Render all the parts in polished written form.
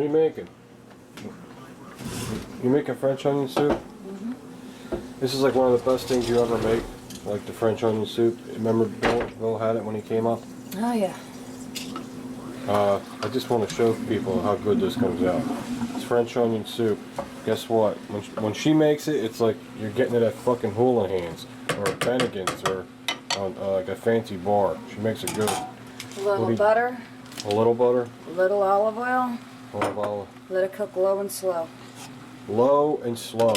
you making? You making French onion soup? Mm-hmm. This is like one of the best things you ever make, like the French onion soup. Remember Bill had it when he came up? Oh, yeah. I just want to show people how good this comes out. It's French onion soup. Guess what? When she makes it, it's like you're getting it at fucking Houlihan's or Bennigan's or like a fancy bar. She makes it good. A little butter. A little butter. A little olive oil. Olive oil. Let it cook low and slow. Low and slow.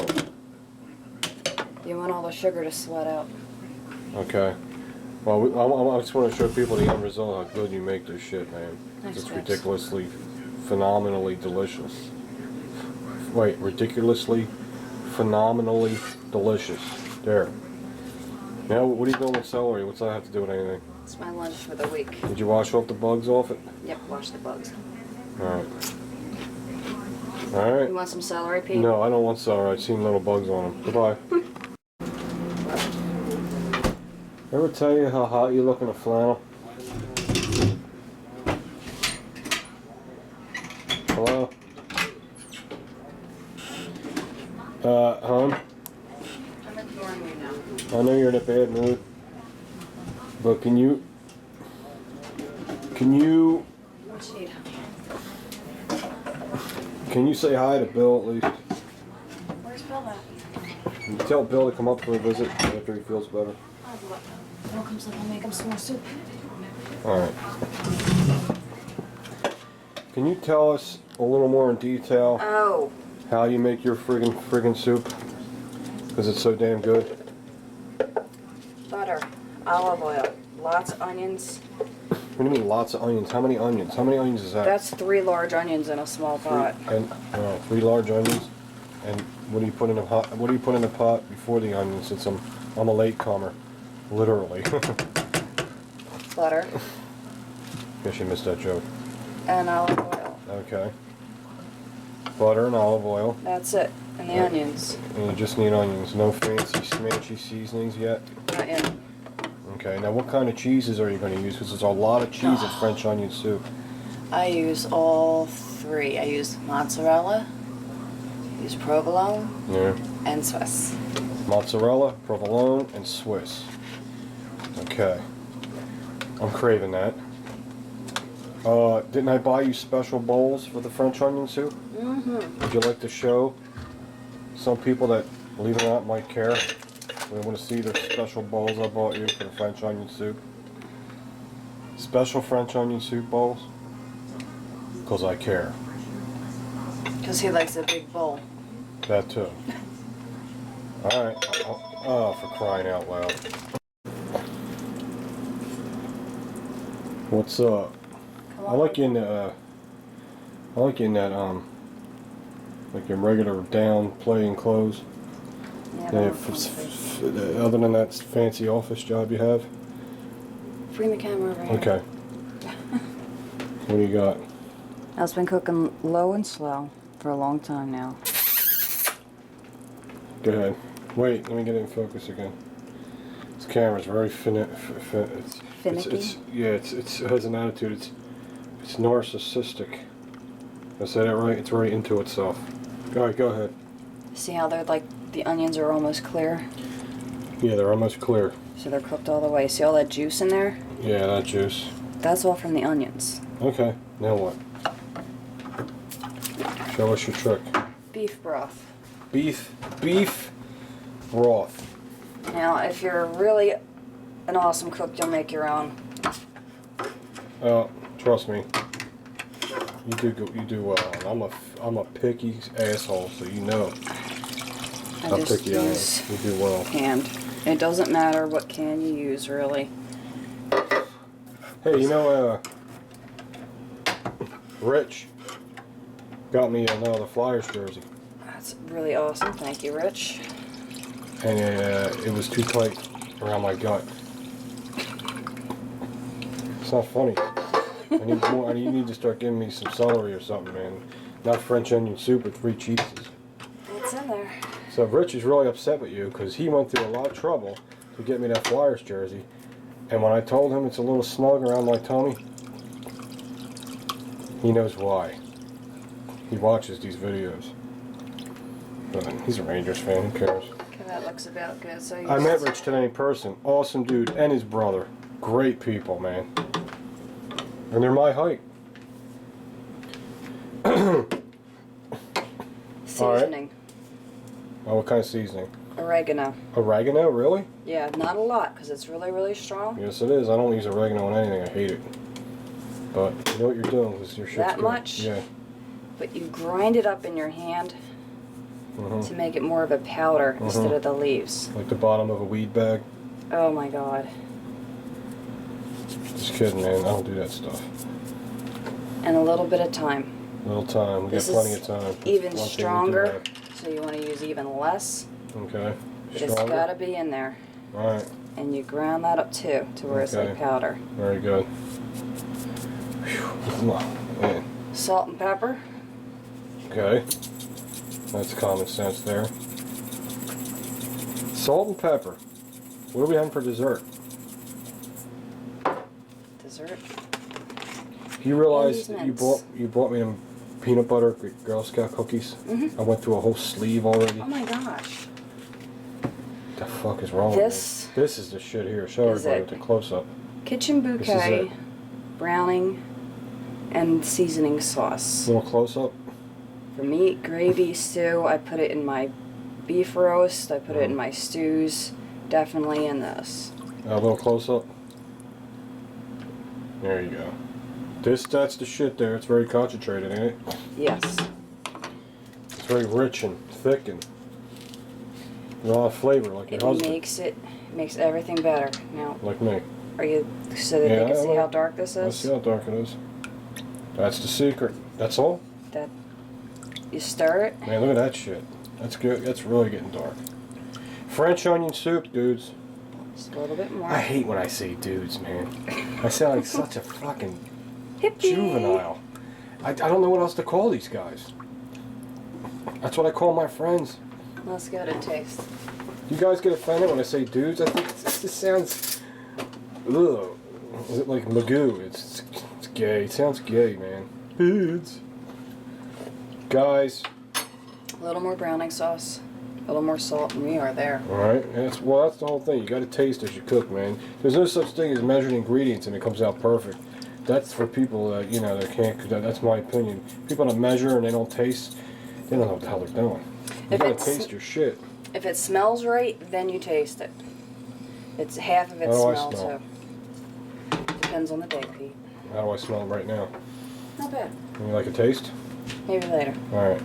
You want all the sugar to sweat out. Okay. Well, I just want to show people the end result, how good you make this shit, man. Nice It's tips. ridiculously, phenomenally delicious. Wait, ridiculously, phenomenally delicious. There. Now, what are you doing with celery? What's that have to do with anything? It's my lunch for the week. Did you wash off the bugs off it? Yep, wash the bugs. Alright. Alright. You want some celery, Pete? No, I don't want celery. I've seen little bugs on them. Goodbye. Ever tell you how hot you look in a flannel? Hello? Hon? I'm ignoring you now. I know you're in a bad mood, but can you What you need? can you say hi to Bill at least? Where's Bill at? Can you tell Bill to come up for a visit after he feels better? Bill comes up, I'll make him some more soup. Alright. Can you tell us a little more in detail Oh. how you make your friggin' soup? Because it's so damn good. Butter. Olive oil. Lots of onions. What do you mean lots of onions? How many onions? How many onions is that? That's 3 large onions in a small pot. And 3 large onions. And what do you put in a pot? What do you put in a pot before the onions? Since I'm a latecomer, literally. Butter. Guess you missed that joke. And olive oil. Okay. Butter and olive oil. That's it. And the onions. And you just need onions. No fancy smanchy seasonings yet. Not yet. Okay. Now, what kind of cheeses are you going to use? Because there's a lot of cheese in French onion soup. I use all 3. I use mozzarella, use provolone, Yeah. and Swiss. Mozzarella, provolone, and Swiss. Okay. I'm craving that. Didn't I buy you special bowls for the French onion soup? Mm-hmm. Would you like to show some people that, believe it or not, might care? They want to see the special bowls I bought you for the French onion soup. Special French onion soup bowls? Because I care. Because he likes a big bowl. That too. Alright. Oh, for crying out loud. What's up? I like you in the, I like you in that, like your regular down playing clothes. Yeah, Other than that fancy office job you have. bring the camera over here. Okay. What do you got? I've been cooking low and slow for a long time now. Go ahead. Wait, let me get it in focus again. This camera's very finicky. It has an attitude. It's narcissistic. Did I say that right? It's very into itself. Alright, go ahead. See how they're like, the onions are almost clear? Yeah, they're almost clear. So they're cooked all the way. See all that juice in there? Yeah, that juice. That's all from the onions. Okay, now what? Show us your trick. Beef broth. Beef broth. Now, if you're really an awesome cook, you'll make your own. Trust me. You do well. I'm a picky asshole, so you know how I just picky I am. use You do well. canned. It doesn't matter what can you use, really. Hey, you know, Rich got me another Flyers jersey, That's really awesome. Thank you, Rich. and it was too tight around my gut. It's not funny. I need more. You need to start giving me some celery or something, man. Not French onion soup with 3 cheeses. It's in there. So Rich is really upset with you because he went through a lot of trouble to get me that Flyers jersey. And when I told him it's a little snug around my tummy, he knows why. He watches these videos. But he's a Rangers fan. Who cares? Okay, that looks about good. So I met Rich today in person. Awesome dude, and his brother. Great people, man. And they're my height. Seasoning. Oh, what kind of seasoning? Oregano. Oregano, really? Yeah, not a lot because it's really, really strong. Yes, it is. I don't use oregano on anything. I hate it. But you know what you're doing because your shit's That good. much? Yeah. But you grind it up in your hand Mm-hmm. to make it more of a powder instead of the leaves. Like the bottom of a weed bag. Oh my god. Just kidding, man. I don't do that stuff. And a little bit of thyme. Little time. We got This plenty is of time. That's even one thing we do stronger, have. so you want to use even less. Okay. But it's Stronger? got to be in there. Alright. And you ground that up too, to where it's like Okay. powder. Very good. Whew. Man. Salt and pepper. Okay. That's common sense there. Salt and pepper. What are we having for dessert? Dessert. You realize that Amusements. you bought me them peanut butter Girl Scout cookies? Mhm. I went through a whole sleeve already. Oh my gosh. What the fuck is wrong This with me? This is the shit here. Show is everybody it. with the close up. Kitchen This is bouquet, it. browning, and seasoning sauce. Little close up. For meat, gravy, stew, I put it in my beef roast, I put it in my stews, definitely in this. A little close up. There you go. That's the shit there. It's very concentrated, ain't it? Yes. It's very rich and thick and a lot of flavor, like your It husband. makes everything better. Now, Like me. are you, so that Yeah, they can I see will. how dark this Let's is? see how dark it is. That's the secret. That's all? That you stir it. Man, look at that shit. That's good. That's really getting dark. French onion soup, dudes. Just a little bit more. I hate when I say dudes, man. I sound like such a fucking Hippie. juvenile. I don't know what else to call these guys. That's what I call my friends. Let's give it a taste. You guys get offended when I say dudes? I think this sounds... Ugh. Is it like Magoo? It's gay. It sounds gay, man. Dudes. Guys. A little more browning sauce, a little more salt, and we are there. Alright, that's the whole thing. You gotta taste as you cook, man. There's no such thing as measured ingredients and it comes out perfect. That's for people that, you know, that can't, that's my opinion. People that measure and they don't taste, they don't know what the hell they're doing. You If gotta it's- taste your shit. If it smells right, then you taste it. It's half of its How do I smell smell? too. Depends on the day, Pete. How do I smell right now? Not bad. You like a taste? Maybe later. Alright.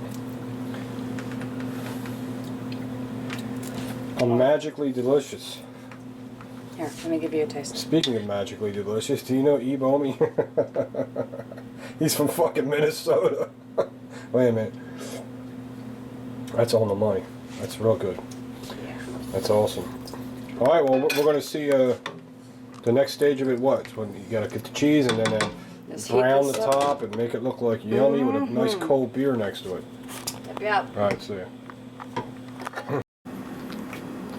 I'm magically delicious. Here, let me give you a taste. Speaking of magically delicious, do you know Ebomi? He's from fucking Minnesota. Wait a minute. That's on the money. That's real good. Yeah. That's awesome. All right, well, we're going to see the next stage of it. What? When you got to get the cheese and then Just heat brown the this up. top and make it look like yummy with a nice cold beer next to it. Yep, yep. All right, see ya.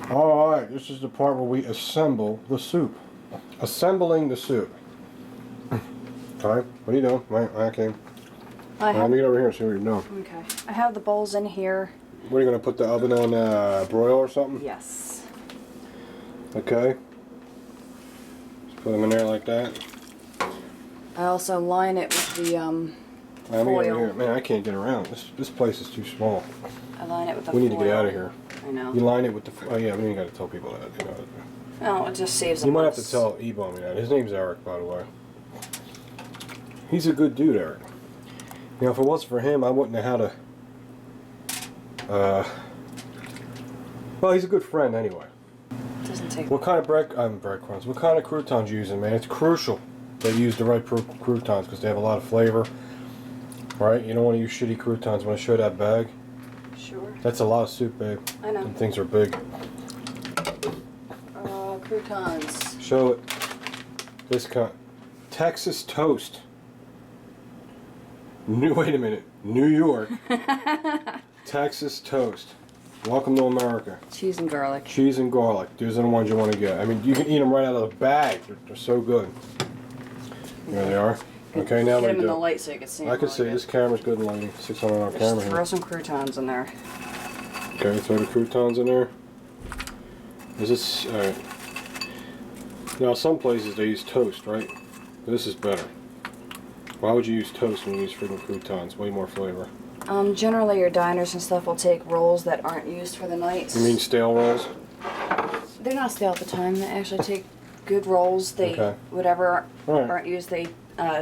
All right, this is the part where we assemble the soup. Assembling the soup. All right, what are you doing? Right, okay. Let me get over here and see what you're doing. Okay. I have the bowls in here. What are you going to put the oven on broil or something? Yes. Okay. Just put them in there like that. I also line it with the Let me get over foil. here. Man, I can't get around. This place is too small. I line it with the We foil. need to get out of here. I know. You line it with the... Oh, yeah, we ain't got to tell people that. You know. Oh, it just saves a You might have to mess. tell Ebom that. His name's Eric, by the way. He's a good dude, Eric. You know, if it wasn't for him, I wouldn't know how to... Well, he's a good friend anyway. Doesn't take. What kind of breadcrumbs? What kind of croutons you using, man? It's crucial that you use the right croutons because they have a lot of flavor. Right? You don't want to use shitty croutons. When I show that bag, Sure. that's a lot of soup, babe. I know. And things are big. Croutons. Show it. This kind. Texas toast. Wait a minute. New York. Texas toast. Welcome to America. Cheese and garlic. Cheese and garlic. These are the ones you want to get. I mean, you can eat them right out of the bag. They're so good. There they are. Okay, now Get we them in the do. light so you can see them. I can really see good. this camera's good in lighting. $600 Just camera throw here. some croutons in there. Okay, throw the croutons in there. Is this now some places they use toast, right? This is better. Why would you use toast when you use freaking croutons? Way more flavor. Generally, your diners and stuff will take rolls that aren't used for the night. You mean stale rolls? They're not stale at the time. They actually take good rolls. They Okay. whatever Alright. aren't used, they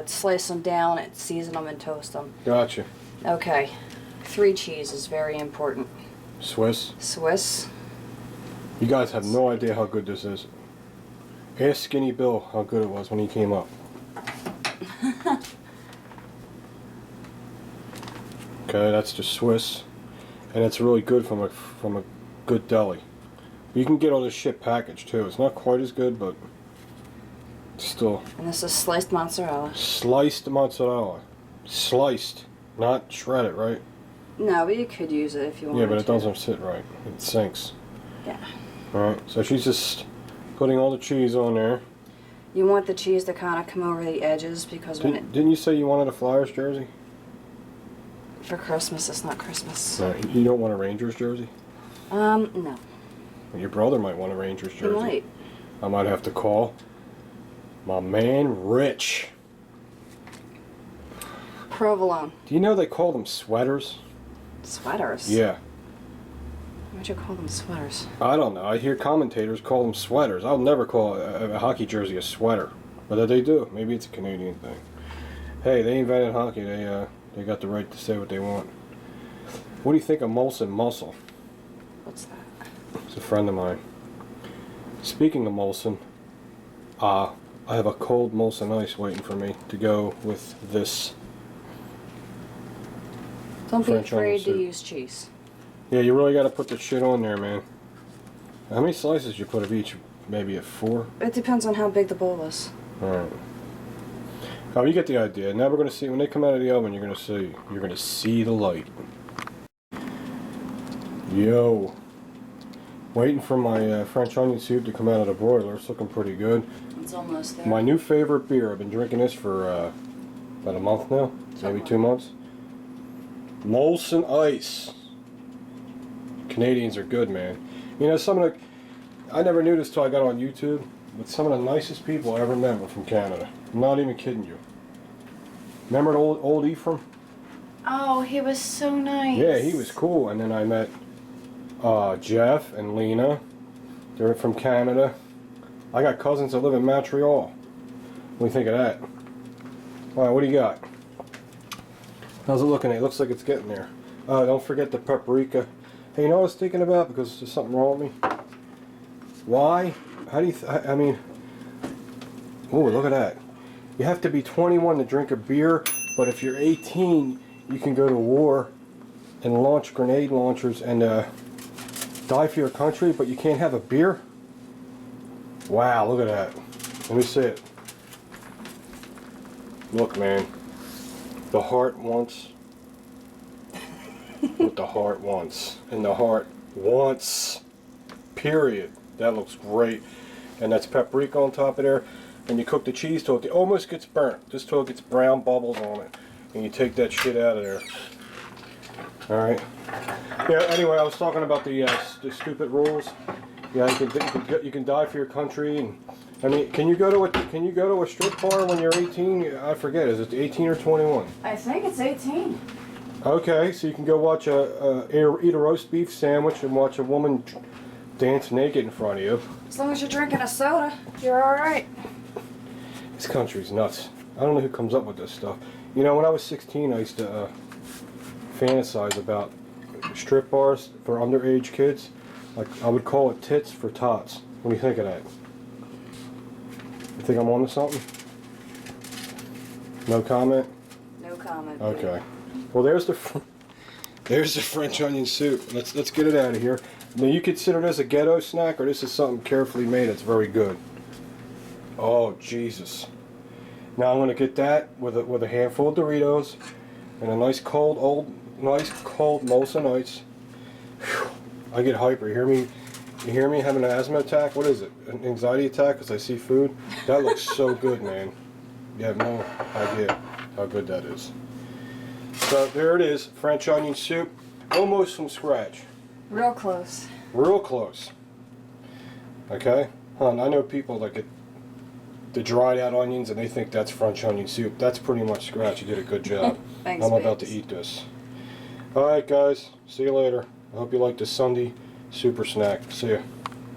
slice them down and season them and toast them. Gotcha. Okay, 3 cheese is very important. Swiss. Swiss. You guys have no idea how good this is. Ask Skinny Bill how good it was when he came up. Okay, that's the Swiss, and it's really good from a good deli. You can get all this shit packaged too. It's not quite as good, but still. And this is sliced mozzarella. Sliced mozzarella, sliced, not shredded, right? No, but you could use it if you wanted Yeah, but it to. doesn't sit right. It sinks. Yeah. All right, so she's just putting all the cheese on there. You want the cheese to kind of come over the edges because when it Didn't you say you wanted a Flyers jersey? for Christmas, it's not Christmas. No, you don't want a Rangers jersey? No. Your brother might want a Rangers You jersey. might. I might have to call my man Rich. Provolone. Do you know they call them sweaters? Sweaters? Yeah. Why'd you call them sweaters? I don't know. I hear commentators call them sweaters. I'll never call a hockey jersey a sweater. But they do. Maybe it's a Canadian thing. Hey, they invented hockey. They got the right to say what they want. What do you think of Molson Muscle? What's that? It's a friend of mine. Speaking of Molson, I have a cold Molson Ice waiting for me to go with this. Don't be French onion afraid to soup. use cheese. Yeah, you really got to put the shit on there, man. How many slices you put of each? Maybe at 4? It depends on how big the bowl is. Alright. Oh, you get the idea. Now we're going to see, when they come out of the oven, you're going to see the light. Yo. Waiting for my French onion soup to come out of the broiler. It's looking pretty good. It's almost there. My new favorite beer. I've been drinking this for about a month now. Maybe 2 months. Molson Ice. Canadians are good, man. You know, I never knew this till I got on YouTube, but some of the nicest people I ever met were from Canada. I'm not even kidding you. Remember old Ephraim? Oh, he was so nice. Yeah, he was cool. And then I met Jeff and Lena. They're from Canada. I got cousins that live in Montreal. What do you think of that? All right, what do you got? How's it looking? It looks like it's getting there. Don't forget the paprika. Hey, you know what I was thinking about? Because there's something wrong with me. Why? How do you... I mean... Oh, look at that. You have to be 21 to drink a beer, but if you're 18, you can go to war and launch grenade launchers and die for your country, but you can't have a beer? Wow, look at that. Let me see it. Look, man. The heart wants what the heart wants. And the heart wants. Period. That looks great. And that's paprika on top of there. And you cook the cheese till it almost gets burnt. Just till it gets brown bubbles on it. And you take that shit out of there. Alright. Yeah, anyway, I was talking about the stupid rules. Yeah, you can die for your country. And I mean, can you go to a strip bar when you're 18? I forget. Is it 18 or 21? I think it's 18. Okay, so you can go watch eat a roast beef sandwich and watch a woman dance naked in front of you. As long as you're drinking a soda, you're alright. This country's nuts. I don't know who comes up with this stuff. You know, when I was 16, I used to fantasize about strip bars for underage kids. Like, I would call it tits for tots. What do you think of that? You think I'm onto something? No comment? No comment. Okay. Well, there's the French onion soup. Let's get it out of here. Now, you consider this a ghetto snack, or this is something carefully made that's very good? Oh, Jesus. Now I'm gonna get that with a handful of Doritos and a nice cold Molson Ice. Whew. I get hyper. You hear me having an asthma attack? What is it? An anxiety attack because I see food? That looks so good, man. You have no idea how good that is. So there it is, French onion soup, almost from scratch. Real close. Real close. Okay? Hon, I know people that get the dried out onions and they think that's French onion soup. That's pretty much scratch. You did a good job. Thanks, I'm about to babes. eat this. Alright guys, see you later. I hope you like this Sunday super snack. See ya.